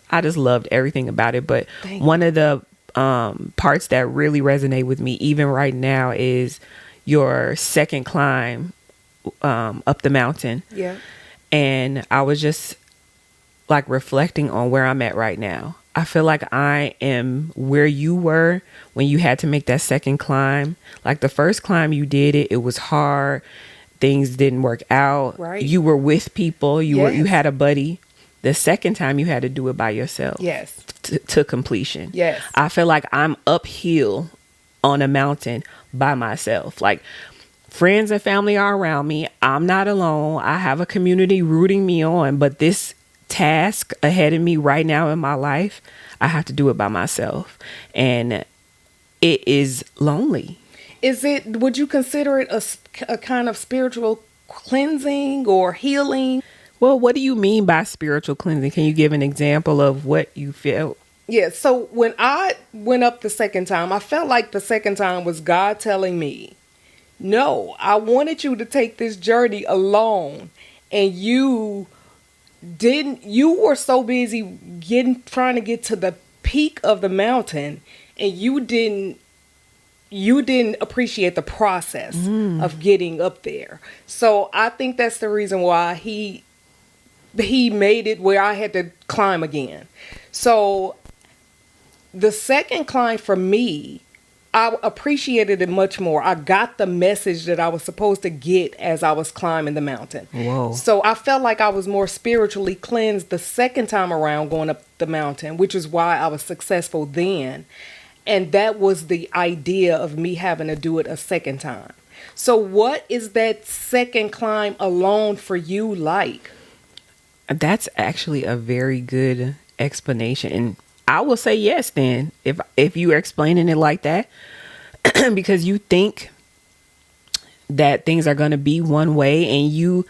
I just loved everything about it. But one of the parts that really resonate with me even right now is your second climb up the mountain. Yeah. And I was just like reflecting on where I'm at right now. I feel like I am where you were when you had to make that second climb. Like, the first climb you did it was hard. things didn't work out. Right. You were with people. You Yes. had a buddy. The second time you had to do it by yourself. Yes. To completion. Yes. I feel like I'm uphill on a mountain by myself. Like, friends and family are around me. I'm not alone. I have a community rooting me on, but this task ahead of me right now in my life, I have to do it by myself. And it is lonely. Would you consider it a kind of spiritual cleansing or healing? Well, what do you mean by spiritual cleansing? Can you give an example of what you felt? Yeah, so when I went up the second time, I felt like the second time was God telling me, no, I wanted you to take this journey alone. And you were so busy trying to get to the peak of the mountain, and you didn't appreciate the process of getting up there. So I think that's the reason why he made it where I had to climb again. So the second climb for me, I appreciated it much more. I got the message that I was supposed to get as I was climbing the mountain. Whoa. So I felt like I was more spiritually cleansed the second time around going up the mountain, which is why I was successful then. And that was the idea of me having to do it a second time. So what is that second climb alone for you like? That's actually a very good explanation. And I will say yes then, if you're explaining it like that, because you think that things are going to be one way, and you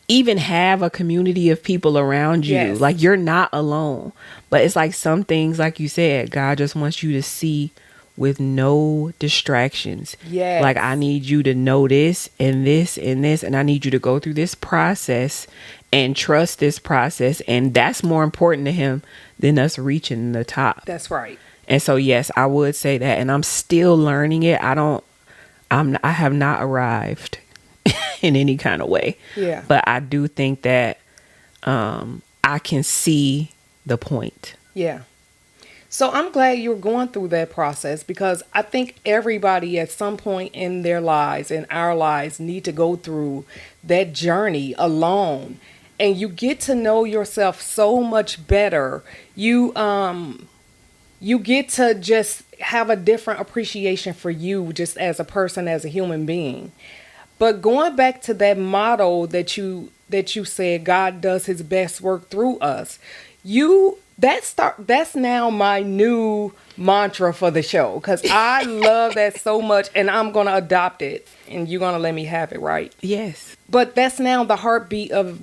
even have a community of people around you. Yes. Like, you're not alone. But it's like some things, like you said, God just wants you to see with no distractions. Yes. Like, I need you to know this and this and this, and I need you to go through this process and trust this process. And that's more important to him than us reaching the top. That's right. And so, yes, I would say that. And I'm still learning it. I have not arrived in any kind of way. Yeah. But I do think that I can see the point. Yeah. So I'm glad you're going through that process, because I think everybody at some point in their lives, in our lives, need to go through that journey alone. And you get to know yourself so much better. You get to just have a different appreciation for you just as a person, as a human being. But going back to that motto that you said, God does his best work through us. That's now my new mantra for the show, because I love that so much, and I'm going to adopt it, and you're going to let me have it, right? Yes. But that's now the heartbeat of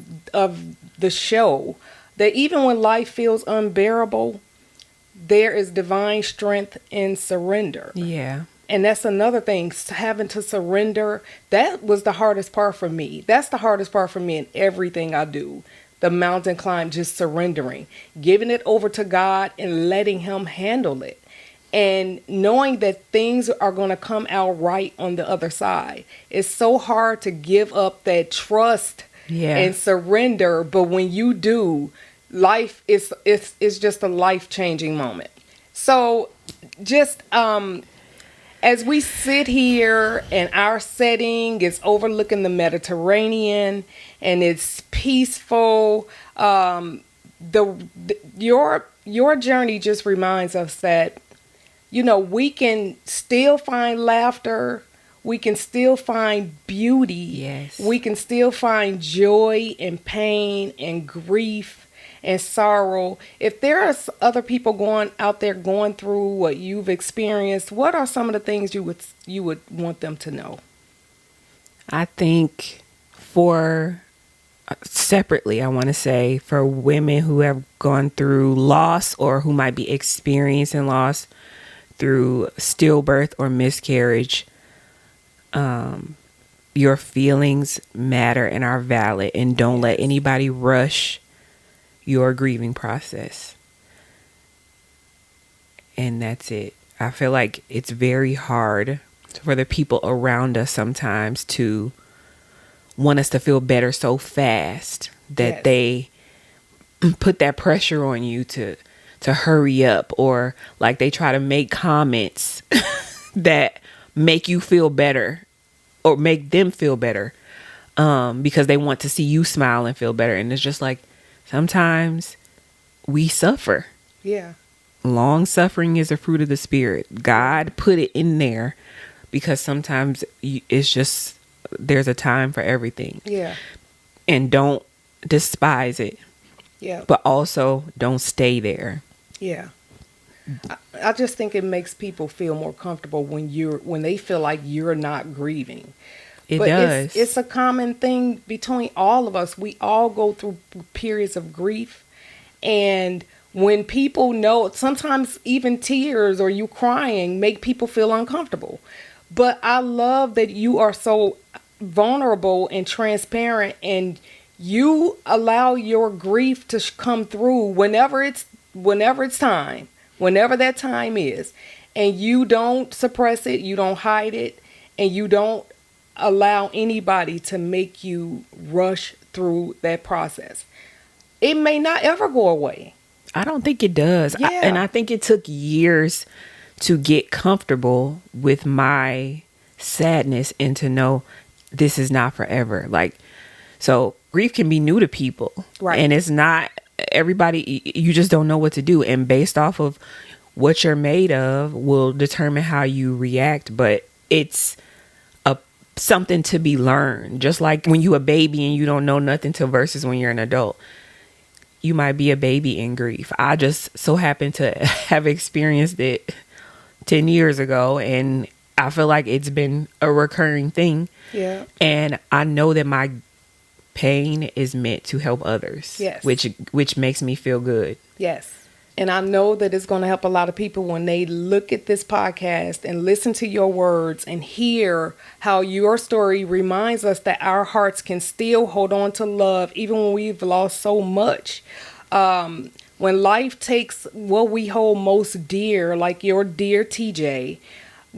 the show, that even when life feels unbearable, there is divine strength in surrender. Yeah. And that's another thing, having to surrender. That was the hardest part for me. That's the hardest part for me in everything I do. The mountain climb, just surrendering, giving it over to God and letting him handle it. And knowing that things are going to come out right on the other side. It's so hard to give up that trust and surrender. But when you do, life is just a life-changing moment. So just as we sit here and our setting is overlooking the Mediterranean and it's peaceful, your journey just reminds us that, you know, we can still find laughter. We can still find beauty. Yes. We can still find joy and pain and grief and sorrow. If there are other people out there going through what you've experienced, what are some of the things you would want them to know? I think separately, I want to say, for women who have gone through loss or who might be experiencing loss through stillbirth or miscarriage, your feelings matter and are valid, and don't let anybody rush your grieving process. And that's it. I feel like it's very hard for the people around us sometimes to want us to feel better so fast that they put that pressure on you to hurry up, or like they try to make comments that make you feel better or make them feel better. because they want to see you smile and feel better. And it's just like, sometimes we suffer. Yeah. Long suffering is a fruit of the spirit. God put it in there because sometimes it's just, there's a time for everything. Yeah. And don't despise it. Yeah. But also don't stay there. Yeah. I just think it makes people feel more comfortable when they feel like you're not grieving. It does. It's a common thing between all of us. We all go through periods of grief. And when people know, sometimes even tears or you crying make people feel uncomfortable. But I love that you are so vulnerable and transparent, and you allow your grief to come through whenever it's time, whenever that time is. And you don't suppress it, you don't hide it, and you don't allow anybody to make you rush through that process. It may not ever go away. I don't think it does. Yeah. And I think it took years to get comfortable with my sadness and to know this is not forever. Like, so grief can be new to people. Right. And it's not everybody, you just don't know what to do. And based off of what you're made of will determine how you react. But it's something to be learned. Just like when you a baby and you don't know nothing till versus when you're an adult. You might be a baby in grief. I just so happen to have experienced it 10 years ago, and I feel like it's been a recurring thing. Yeah. And I know that my pain is meant to help others. Yes. Which makes me feel good. Yes. And I know that it's going to help a lot of people when they look at this podcast and listen to your words and hear how your story reminds us that our hearts can still hold on to love even when we've lost so much. When life takes what we hold most dear, like your dear TJ,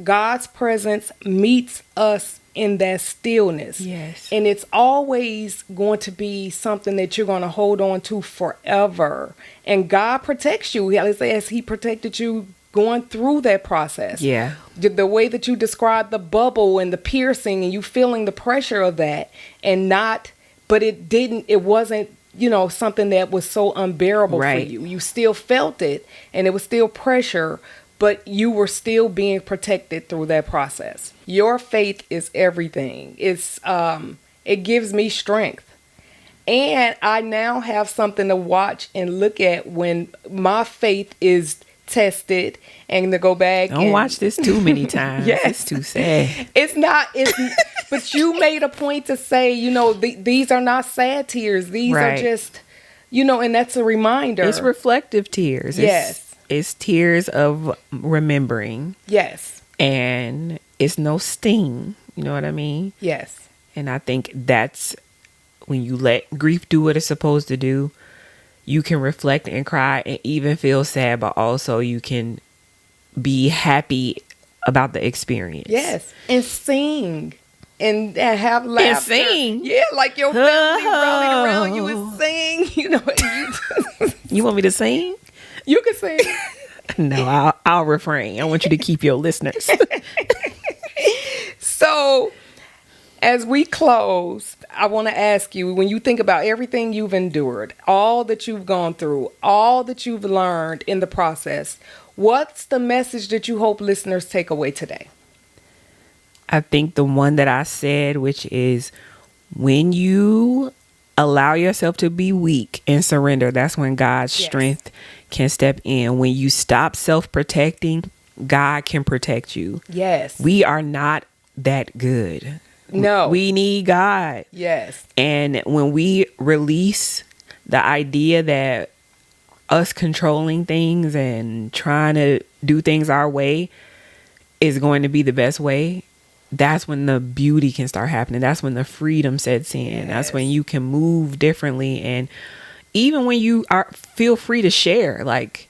God's presence meets us in that stillness. Yes. And it's always going to be something that you're going to hold on to forever. And God protects you as he protected you going through that process. Yeah. The way that you described the bubble and the piercing and you feeling the pressure of that but it wasn't, something that was so unbearable for you. You still felt it and it was still pressure, but you were still being protected through that process. Your faith is everything. It gives me strength. And I now have something to watch and look at when my faith is tested and to go back. Don't watch this too many times. Yes. It's too sad. But you made a point to say, these are not sad tears. These are just, and that's a reminder. It's reflective tears. Yes. It's tears of remembering. Yes. And it's no sting. You know what I mean? Yes. And I think that's when you let grief do what it's supposed to do. You can reflect and cry and even feel sad, but also you can be happy about the experience. Yes. And sing. And have laughter. And sing. Yeah, like your family rallied around you and sing. You want me to sing? You can sing. No, I'll refrain. I want you to keep your listeners. So, as we close, I want to ask you, when you think about everything you've endured, all that you've gone through, all that you've learned in the process, what's the message that you hope listeners take away today? I think the one that I said, which is when you allow yourself to be weak and surrender, that's when God's strength can step in. When you stop self-protecting, God can protect you. Yes. We are not that good. No. We need God. Yes. And when we release the idea that us controlling things and trying to do things our way is going to be the best way, that's when the beauty can start happening. That's when the freedom sets in. Yes. That's when you can move differently. And even when you feel free to share, like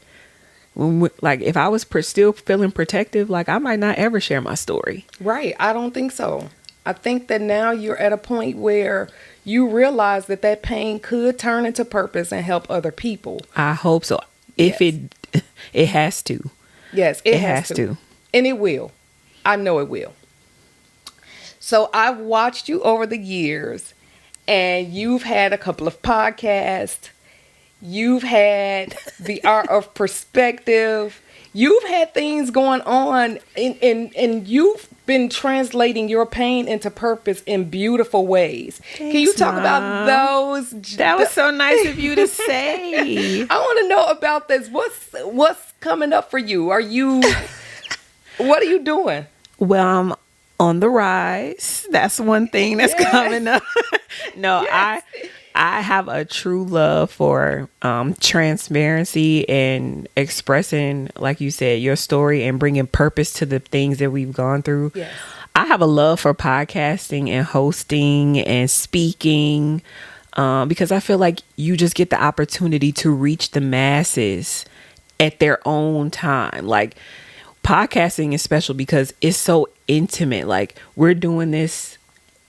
if I was still feeling protective, like I might not ever share my story. Right. I don't think so. I think that now you're at a point where you realize that pain could turn into purpose and help other people. I hope so. If it has to. Yes, it has to. And it will. I know it will. So I've watched you over the years, and you've had a couple of podcasts. You've had the art of perspective. You've had things going on, and you've been translating your pain into purpose in beautiful ways. Thanks, Can you talk Mom. about those? That was so nice of you to say. I want to know about this. What's coming up for you? What are you doing? Well, I'm on the rise. That's one thing that's coming up. No, Yes. I have a true love for transparency and expressing, like you said, your story and bringing purpose to the things that we've gone through. Yes. I have a love for podcasting and hosting and speaking because I feel like you just get the opportunity to reach the masses at their own time. Like, podcasting is special because it's so intimate. Like, we're doing this,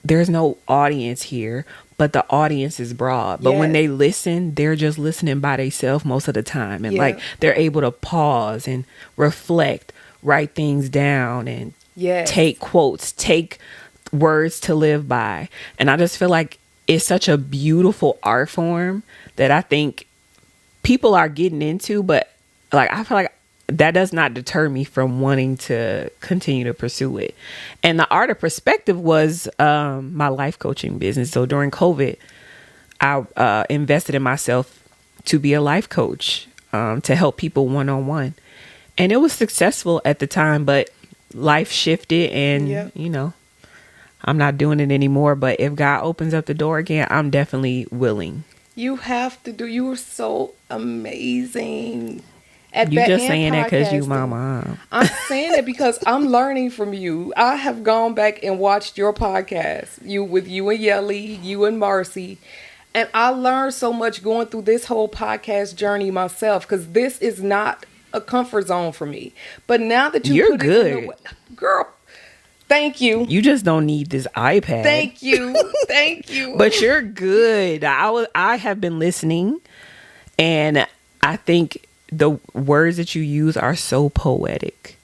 there's no audience here, but the audience is broad. But when Yes. they listen, they're just listening by themselves most of the time. And Yeah. like, they're able to pause and reflect, write things down, and Yes. take quotes, take words to live by. And I just feel like it's such a beautiful art form that I think people are getting into, but like, I feel like that does not deter me from wanting to continue to pursue it. And the art of perspective was my life coaching business. So during COVID, I invested in myself to be a life coach, to help people one-on-one. And it was successful at the time, but life shifted and, Yep. you know, I'm not doing it anymore. But if God opens up the door again, I'm definitely willing. You have to do. You were so amazing. At You that just and saying that because you my podcasting. mom. I'm saying it because I'm learning from you. I have gone back and watched your podcast, with you and Yelly, you and Marcy, and I learned so much going through this whole podcast journey myself, because this is not a comfort zone for me. But now that you You're put it in good. girl, thank you, You just don't need this iPad. thank you, thank you. But you're good. I have been listening, and I think the words that you use are so poetic.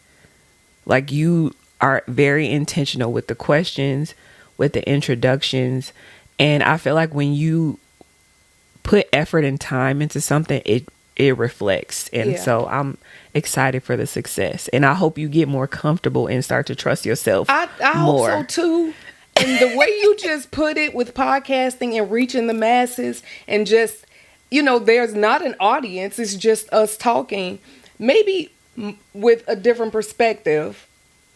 Like, you are very intentional with the questions, with the introductions, and I feel like when you put effort and time into something, it reflects. And Yeah. so I'm excited for the success, and I hope you get more comfortable and start to trust yourself I more. hope so too. And the way you just put it with podcasting and reaching the masses, and just, there's not an audience, it's just us talking. Maybe with a different perspective,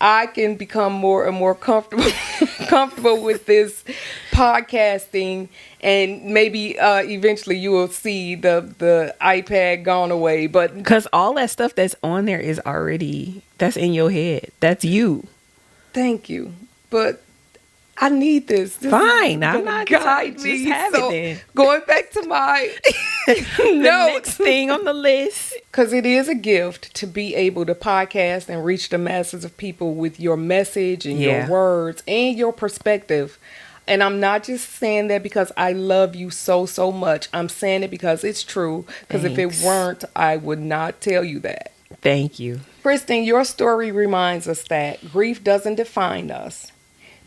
I can become more and more comfortable with this podcasting, and maybe eventually you will see the iPad gone away. But Because all that stuff that's on there is already, that's in your head. That's you. thank you. But I need this. This Fine, is I'm gonna not guide just me. have it So, then. going back to my The next notes, thing on the list. because it is a gift to be able to podcast and reach the masses of people with your message and Yeah. your words and your perspective. And I'm not just saying that because I love you so, so much. I'm saying it because it's true. Because if it Thanks. weren't, I would not tell you that. Thank you. Kristen, your story reminds us that grief doesn't define us.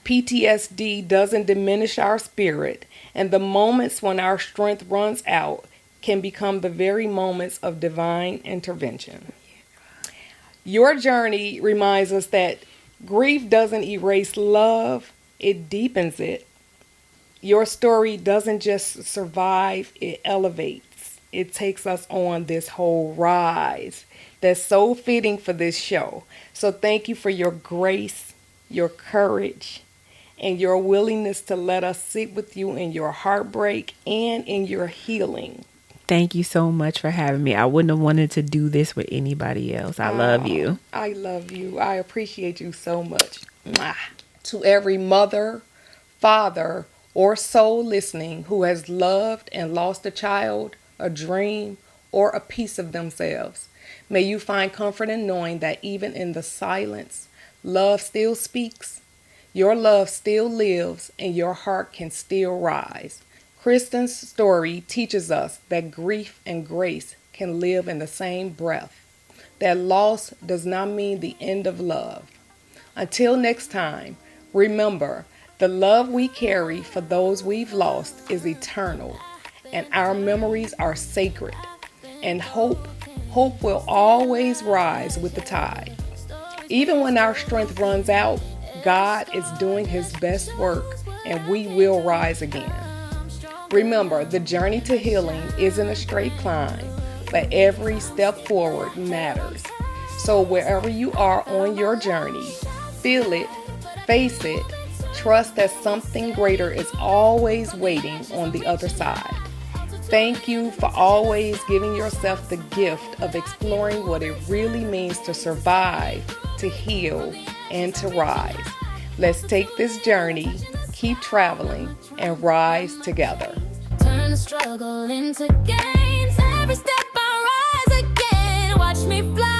PTSD doesn't diminish our spirit, and the moments when our strength runs out can become the very moments of divine intervention. Your journey reminds us that grief doesn't erase love, it deepens it. Your story doesn't just survive, it elevates. It takes us on this whole rise that's so fitting for this show. So thank you for your grace, your courage, and your willingness to let us sit with you in your heartbreak and in your healing. Thank you so much for having me. I wouldn't have wanted to do this with anybody else. I love you. I love you. I appreciate you so much. Mwah. To every mother, father, or soul listening who has loved and lost a child, a dream, or a piece of themselves, may you find comfort in knowing that even in the silence, love still speaks. Your love still lives, and your heart can still rise. Kristen's story teaches us that grief and grace can live in the same breath. That loss does not mean the end of love. Until next time, remember The love we carry for those we've lost is eternal, and our memories are sacred. And hope will always rise with the tide. Even when our strength runs out, God is doing his best work, and we will rise again. Remember, the journey to healing isn't a straight climb, but every step forward matters. So wherever you are on your journey, feel it, face it, trust that something greater is always waiting on the other side. Thank you for always giving yourself the gift of exploring what it really means to survive, to heal, and to rise. Let's take this journey, keep traveling, and rise together. Turn the struggle into gains. Every step I rise again. Watch me fly.